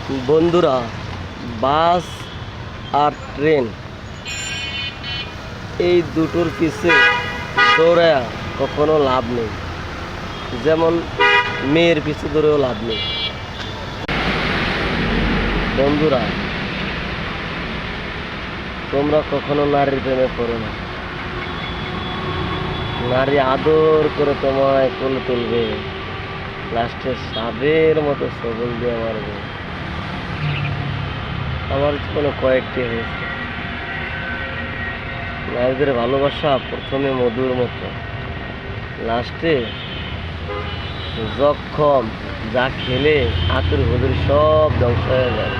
বন্ধুরা, বাস আর ট্রেন এই দুটোর পিছে দৌড়ায়া কখনো লাভ নেই। যেমন মেয়ের পিছে দৌড়েও লাভ নেই। বন্ধুরা, তোমরা কখনো নারীর প্রেমে পড়ো না। নারী আদর করে তোমায় কোলে তুলবে, লাস্টে সাপের মতো সবল দিয়ে মারবে। আমার জীবনে কয়েকটি হয়েছে। নারীদের ভালোবাসা প্রথমে মধুর মতো, লাস্টে জখম, যা খেলে আতুর হুদুর সব ধ্বংস হয়ে যায়।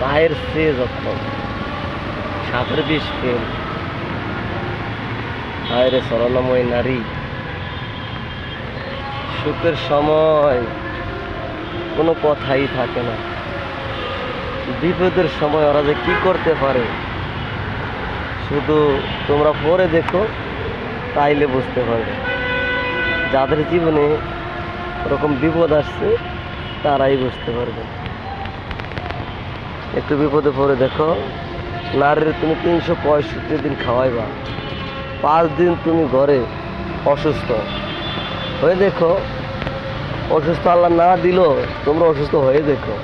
পায়ের চেয়ে জখম, সাপের বিষ ফেল। হায়রে সরলময় নারী, সুখের সময় কোনো কথাই থাকে না, বিপদের সময় ওরা যে কি করতে পারে শুধু তোমরা পরে দেখো, তাইলে বুঝতে পারবে। যাদের জীবনে ওরকম বিপদ আসছে তারাই বুঝতে পারবে। একটু বিপদে পড়ে দেখো, নারীর তুমি 365 দিন খাওয়াইবা, 5 দিন তুমি ঘরে অসুস্থ হয়ে দেখো। অসুস্থ আল্লাহ না দিল, তোমরা অসুস্থ হয়ে দেখো,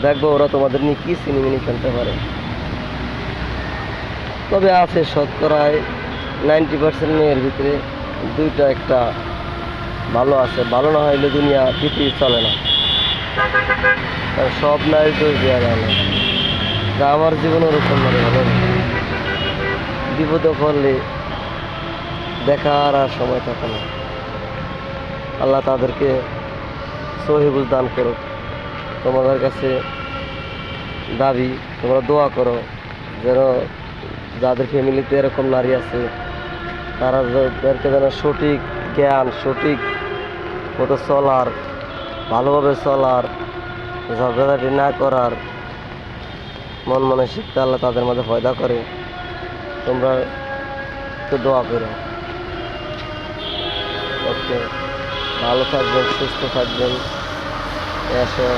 দেখবো ওরা তোমাদের নিয়ে কি সিনেমিনি খেলতে পারে। তবে আছে শতকরায় 90% মেয়ের ভিতরে দুইটা একটা ভালো আছে। ভালো না হইলে দুনিয়া পৃথিবী চলে না। সব নারী দোষ দেওয়া যায় না। তা আমার জীবনে ওরকম মানে ভালো না। বিপদে পড়লে দেখার আর সময় থাকে না। আল্লাহ তাদেরকে সহিবুল দান করুক। তোমাদের কাছে দাবি, তোমরা দোয়া করো যেন যাদের ফ্যামিলিতে এরকম নারী আছে তাদেরকে যেন সঠিক জ্ঞান, সঠিক মতো চলার, ভালোভাবে চলার, ঝগড়াঝাটি না করার মন মানসিকতা আল্লাহ তাদের মধ্যে পয়দা করে। তোমরা একটু দোয়া করো। ওকে, ভালো থাকবেন, সুস্থ থাকবেন। এসো।